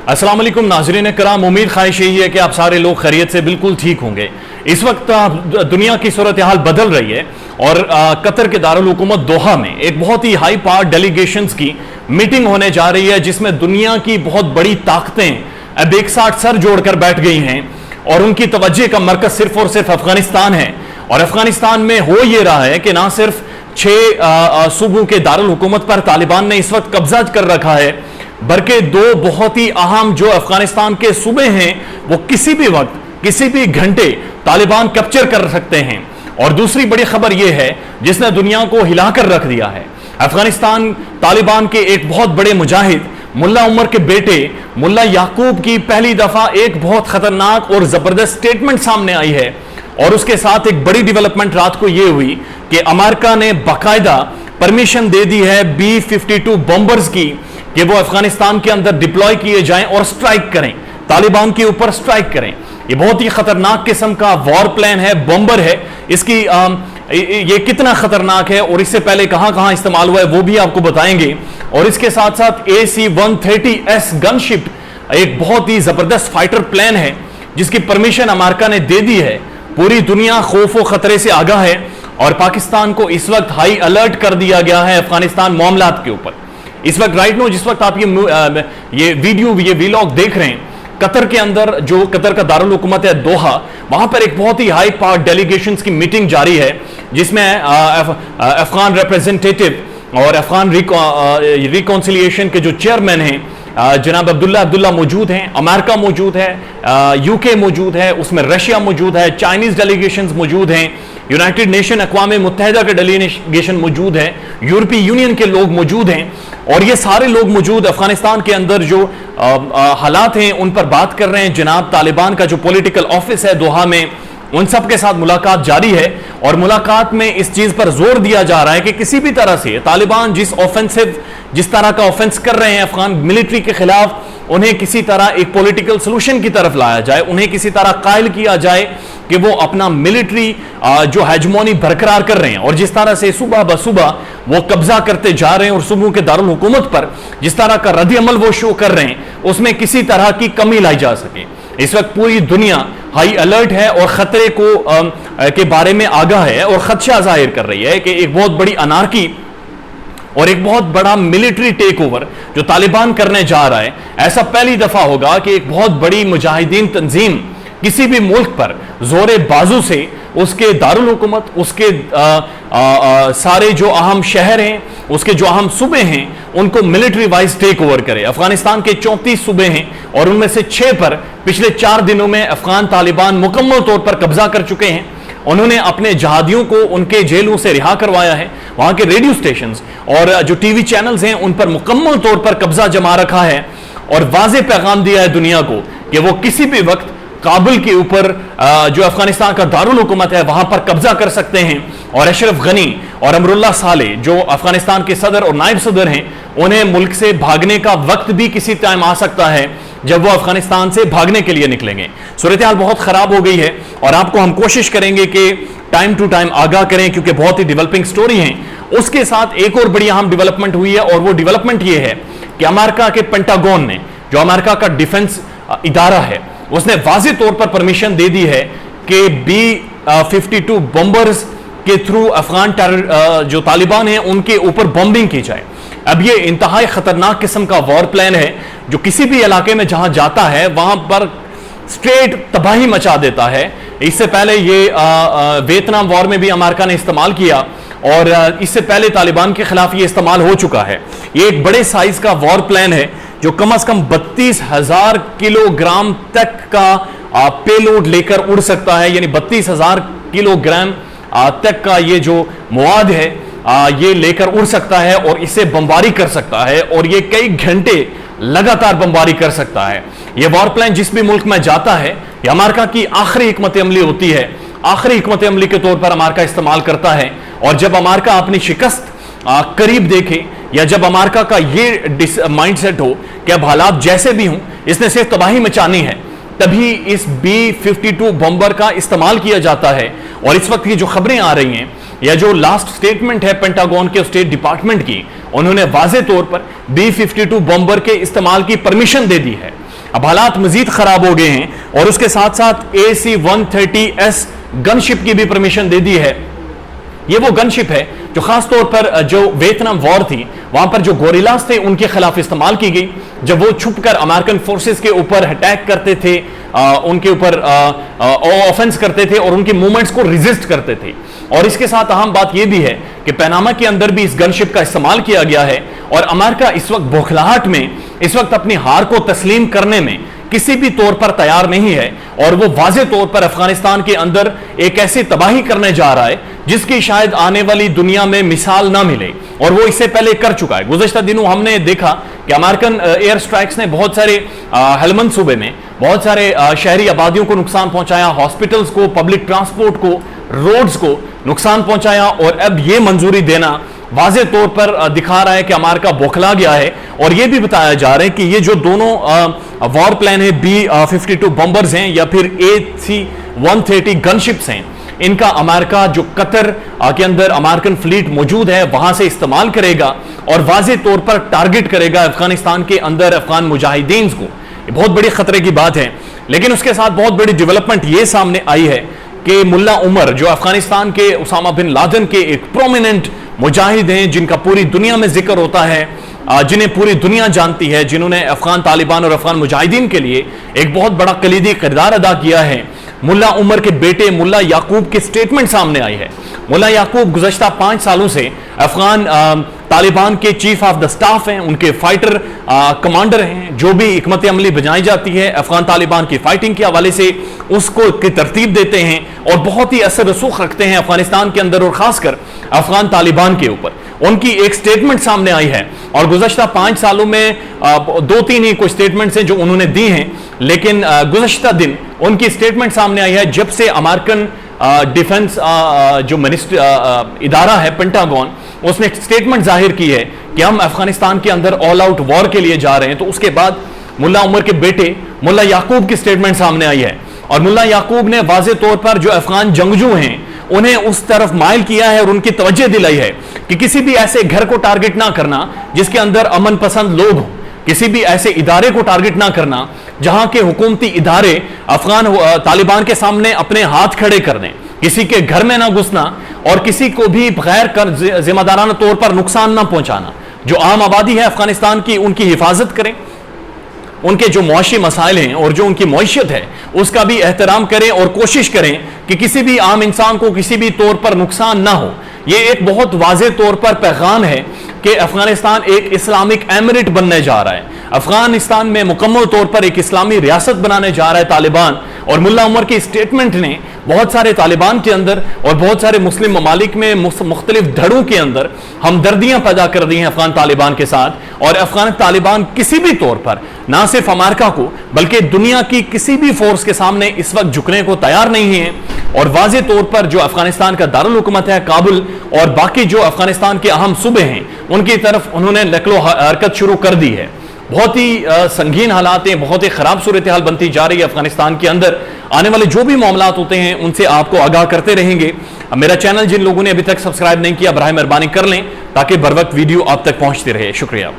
अस्सलाम वालेकुम नाज़रीन कराम, उम्मीद ख्वाहिश यही है कि आप सारे लोग खैरियत से बिल्कुल ठीक होंगे। इस वक्त दुनिया की सूरत हाल बदल रही है और कतर के दारुल हुकूमत दोहा में एक बहुत ही हाई पावर डेलीगेशंस की मीटिंग होने जा रही है, जिसमें दुनिया की बहुत बड़ी ताकतें अब एक साथ सर जोड़कर बैठ गई हैं और उनकी तवज्जो का मरकज सिर्फ और सिर्फ अफगानिस्तान है। और अफगानिस्तान में हो ये रहा है कि ना सिर्फ 6 सूबों के दारुल हुकूमत पर तालिबान ने इस वक्त कब्जा कर रखा है, बल्कि 2 बहुत ही अहम जो अफगानिस्तान के सूबे हैं वो किसी भी वक्त किसी भी घंटे तालिबान कैप्चर कर सकते हैं। और दूसरी बड़ी खबर यह है जिसने दुनिया को हिलाकर रख दिया है, अफगानिस्तान तालिबान के एक बहुत बड़े मुजाहिद मुल्ला उमर के बेटे मुल्ला याकूब की पहली दफा एक बहुत खतरनाक और जबरदस्त स्टेटमेंट सामने आई है। और उसके साथ एक बड़ी डेवलपमेंट रात को यह हुई कि अमेरिका ने बाकायदा परमिशन दे दी है B-52 बॉम्बर्स की कि वो अफगानिस्तान के अंदर डिप्लॉय किए जाएं और स्ट्राइक करें, तालिबान के ऊपर स्ट्राइक करें। ये बहुत ही खतरनाक किस्म का वॉर प्लान है, बॉम्बर है। इसकी ये कितना खतरनाक है और इससे पहले कहां कहां इस्तेमाल हुआ है वो भी आपको बताएंगे। और इसके साथ साथ AC-130S गनशिप एक बहुत ही जबरदस्त फाइटर प्लान है जिसकी परमिशन अमेरिका ने दे दी है। पूरी दुनिया खौफ और खतरे से आगाह है और पाकिस्तान को इस वक्त हाई अलर्ट कर दिया गया है अफगानिस्तान मामलात के ऊपर। इस वक्त राइट नो जिस वक्त आप ये वीडियो ये वीलॉग देख रहे हैं, कतर के अंदर जो कतर का दारुल हुकूमत है दोहा, वहां पर एक बहुत ही हाई पावर डेलीगेशंस की मीटिंग जारी है जिसमें अफगान रिप्रेजेंटेटिव और अफगान रिकॉन्सिलिएशन के जो चेयरमैन हैं जनाब अब्दुल्ला मौजूद हैं, अमेरिका मौजूद है, UK मौजूद है, उसमें रशिया मौजूद है, चाइनीज डेलीगेशंस मौजूद हैं, यूनाइटेड नेशन अक़वाम मुत्तहिदा के डेलीगेशन मौजूद है, यूरोपीय यूनियन के लोग मौजूद हैं। और ये सारे लोग मौजूद अफगानिस्तान के अंदर जो हालात हैं उन पर बात कर रहे हैं। जनाब तालिबान का जो पॉलिटिकल ऑफिस है दोहा में, उन सब के साथ मुलाकात जारी है और मुलाकात में इस चीज पर जोर दिया जा रहा है कि किसी भी तरह से तालिबान जिस तरह का ऑफेंस कर रहे हैं अफगान मिलिट्री के खिलाफ, उन्हें किसी तरह एक पॉलिटिकल सोल्यूशन की तरफ लाया जाए, उन्हें किसी तरह कायल किया जाए कि वो अपना मिलिट्री जो हेजमोनी बरकरार कर रहे हैं और जिस तरह से सुबह ब सुबह वो कब्जा करते जा रहे हैं और सूबों के दारुल हुकूमत पर जिस तरह का रद्द अमल वो शो कर रहे हैं उसमें किसी तरह की कमी लाई जा सके। इस वक्त पूरी दुनिया हाई अलर्ट है और खतरे के बारे में आगाह है और खदशा जाहिर कर रही है कि एक बहुत बड़ी अनारकी और एक बहुत बड़ा मिलिट्री टेक ओवर जो तालिबान करने जा रहा है, ऐसा पहली दफा होगा कि एक बहुत बड़ी मुजाहिदीन तंजीम किसी भी मुल्क पर जोरे बाजू से उसके दारुल हुकूमत, उसके सारे जो अहम शहर हैं, उसके जो अहम सूबे हैं, उनको मिलिट्री वाइज टेक ओवर करे। अफगानिस्तान के 34 सूबे हैं और उनमें से 6 पर पिछले 4 दिनों में अफगान तालिबान मुकम्मल तौर पर कब्जा कर चुके हैं। उन्होंने अपने जहादियों को उनके जेलों से रिहा करवाया है, वहां के रेडियो स्टेशंस और जो टीवी चैनल्स हैं उन पर मुकम्मल तौर पर कब्जा जमा रखा है और वाज़े पैगाम दिया है दुनिया को कि वो किसी भी वक्त काबुल के ऊपर जो अफगानिस्तान का दारुल हुकूमत है वहां पर कब्जा कर सकते हैं। और अशरफ गनी और अमरुल्लाह साले जो अफगानिस्तान के सदर और नायब सदर हैं, उन्हें मुल्क से भागने का वक्त भी किसी टाइम आ सकता है जब वो अफगानिस्तान से भागने के लिए निकलेंगे। सूरत हाल बहुत खराब हो गई है और आपको हम कोशिश करेंगे कि टाइम टू टाइम आगाह करें क्योंकि बहुत ही डेवलपिंग स्टोरी है। उसके साथ एक और बड़ी अहम डेवलपमेंट हुई है और वो डेवलपमेंट ये है कि अमेरिका के पेंटागन ने, जो अमेरिका का डिफेंस इदारा है, उसने वाज़े तौर पर परमिशन दे दी है कि B-52 बॉम्बर्स के थ्रू अफगान जो तालिबान है उनके ऊपर बॉम्बिंग की जाए। अब ये इंतहाई खतरनाक किस्म का वॉर प्लान है जो किसी भी इलाके में जहां जाता है वहां पर स्ट्रेट तबाही मचा देता है। इससे पहले ये वियतनाम वॉर में भी अमेरिका ने इस्तेमाल किया और इससे पहले तालिबान के खिलाफ ये इस्तेमाल हो चुका है। ये एक बड़े साइज का वॉर प्लान है जो कम से कम 32,000 किलोग्राम तक का पेलोड लेकर उड़ सकता है, यानी 32,000 किलोग्राम तक का ये जो मवाद है ये लेकर उड़ सकता है और इसे बमबारी कर सकता है और ये कई घंटे लगातार बमबारी कर सकता है। ये वॉर प्लान जिस भी मुल्क में जाता है ये अमेरिका की आखिरी हिकमत अमली होती है, आखिरी हिकमत अमली के तौर पर अमेरिका इस्तेमाल करता है। और जब अमेरिका अपनी शिकस्त करीब देखे या जब अमेरिका का ये माइंडसेट हो कि अब हालात जैसे भी हों इसने सिर्फ तबाही मचानी है, तभी इस B-52 बॉम्बर का इस्तेमाल किया जाता है। और इस वक्त की जो खबरें आ रही हैं या जो लास्ट स्टेटमेंट है पेंटागन के स्टेट डिपार्टमेंट की, उन्होंने वाज़े तौर पर B-52 बॉम्बर के इस्तेमाल की परमिशन दे दी है। अब हालात मजीद खराब हो गए हैं और उसके साथ साथ AC-130S गनशिप की भी परमिशन दे दी है। ये वो गनशिप है जो खास तौर पर जो वियतनाम वॉर थी वहां पर जो गोरिल्लास थे उनके खिलाफ इस्तेमाल की गई, जब वो छुपकर अमेरिकन फोर्सेस के ऊपर अटैक करते थे, उनके ऊपर ऑफेंस करते थे और उनकी मूवमेंट्स को रेजिस्ट करते थे। और इसके साथ अहम बात यह भी है कि पनामा के अंदर भी इस गनशिप का इस्तेमाल किया गया है और अमेरिका इस वक्त बौखलाहट में, इस वक्त अपनी हार को तस्लीम करने में किसी भी तौर पर तैयार नहीं है और वो वाज़े तौर पर अफगानिस्तान के अंदर एक ऐसी तबाही करने जा रहा है जिसकी शायद आने वाली दुनिया में मिसाल ना मिले, और वो इससे पहले कर चुका है। गुज़श्ता दिनों हमने देखा कि अमेरिकन एयर स्ट्राइक्स ने बहुत सारे हेलमंद सूबे में बहुत सारे शहरी आबादियों को नुकसान पहुंचाया, हॉस्पिटल्स को, पब्लिक ट्रांसपोर्ट को, रोड्स को नुकसान पहुंचाया, और अब ये मंजूरी देना वाज़े तौर पर दिखा रहा है कि अमेरिका बौखला गया है। और यह भी बताया जा रहा है कि ये जो दोनों वॉर प्लान है, B-52 बॉम्बर्स हैं या फिर AC-130 गनशिप्स हैं, इनका अमेरिका जो कतर के अंदर अमेरिकन फ्लीट मौजूद है वहां से इस्तेमाल करेगा और वाज़े तौर पर टारगेट करेगा अफगानिस्तान के अंदर अफगान मुजाहिदीन को। ये बहुत बड़ी खतरे की बात है। लेकिन उसके साथ बहुत बड़ी डेवलपमेंट ये सामने आई है कि मुल्ला उमर जो अफगानिस्तान के उसामा बिन लादेन के एक प्रोमिनेंट मुजाहिद हैं, जिनका पूरी दुनिया में जिक्र होता है, जिन्हें पूरी दुनिया जानती है, जिन्होंने अफगान तालिबान और अफगान मुजाहिदीन के लिए एक बहुत बड़ा कलीदी किरदार अदा किया है, मुल्ला उमर के बेटे मुल्ला याकूब की स्टेटमेंट सामने आई है। मुल्ला याकूब गुज़श्ता 5 सालों से अफगान तालिबान के चीफ ऑफ द स्टाफ हैं, उनके फाइटर कमांडर हैं। जो भी हिकमत अमली बनाई जाती है अफगान तालिबान की फाइटिंग के हवाले से उसको की तरतीब देते हैं और बहुत ही असर रसूख रखते हैं अफगानिस्तान के अंदर और खासकर अफगान तालिबान के ऊपर। उनकी एक स्टेटमेंट सामने आई है और गुज़श्ता 5 सालों में 2-3 ही कुछ स्टेटमेंट्स हैं जो उन्होंने दी हैं, लेकिन गुज़श्ता दिन उनकी स्टेटमेंट सामने आई है जब से अमेरिकन डिफेंस जो मिनिस्टर इदारा है पेंटागन, उसने स्टेटमेंट जाहिर की है कि हम अफगानिस्तान के अंदर ऑल आउट वॉर के लिए जा रहे हैं। तो उसके बाद मुल्ला उमर के बेटे मुल्ला याकूब की स्टेटमेंट सामने आई है और मुल्ला याकूब ने वाज़े तौर पर जो अफगान जंगजू हैं उन्हें उस तरफ माइल किया है और उनकी तवज्जो दिलाई है कि किसी भी ऐसे घर को टारगेट ना करना जिसके अंदर अमन पसंद लोग हों, किसी भी ऐसे इदारे को टारगेट ना करना जहां के हुकूमती इदारे अफगान तालिबान के सामने अपने हाथ खड़े कर दें, किसी के घर में ना घुसना और किसी को भी गैर जिम्मेदाराना तौर पर नुकसान ना पहुंचाना। जो आम आबादी है अफगानिस्तान की उनकी हिफाजत करें, उनके जो मुआशी मसाइल हैं और जो उनकी मईशत है उसका भी एहतराम करें और कोशिश करें कि किसी भी आम इंसान को किसी भी तौर पर नुकसान ना हो। ये एक बहुत वाज़े तौर पर पैगाम है कि अफगानिस्तान एक इस्लामिक एमिरेट बनने जा रहा है, अफगानिस्तान में मुकम्मल तौर पर एक इस्लामी रियासत बनाने जा रहा है तालिबान। और मुल्ला उमर की स्टेटमेंट ने बहुत सारे तालिबान के अंदर और बहुत सारे मुस्लिम ममालिक में मुख्तलिफ धड़ों के अंदर हमदर्दियां पैदा कर दी हैं अफगान तालिबान के साथ। और अफगान तालिबान किसी भी तौर पर ना सिर्फ अमेरिका को बल्कि दुनिया की किसी भी फोर्स के सामने इस वक्त झुकने को तैयार नहीं है। और वाज़े तौर पर जो अफगानिस्तान का दारुल हुकूमत है काबुल और बाकी जो अफगानिस्तान के अहम सूबे हैं उनकी तरफ उन्होंने नकलो हरकत शुरू कर दी है। बहुत ही संगीन हालात हैं, बहुत ही खराब सूरत हाल बनती जा रही है अफगानिस्तान के अंदर। आने वाले जो भी मामलात होते हैं उनसे आपको आगाह करते रहेंगे। मेरा चैनल जिन लोगों ने अभी तक सब्सक्राइब नहीं किया बराए मेहरबानी कर लें ताकि बर वक्त वीडियो आप तक पहुंचती रहे। शुक्रिया।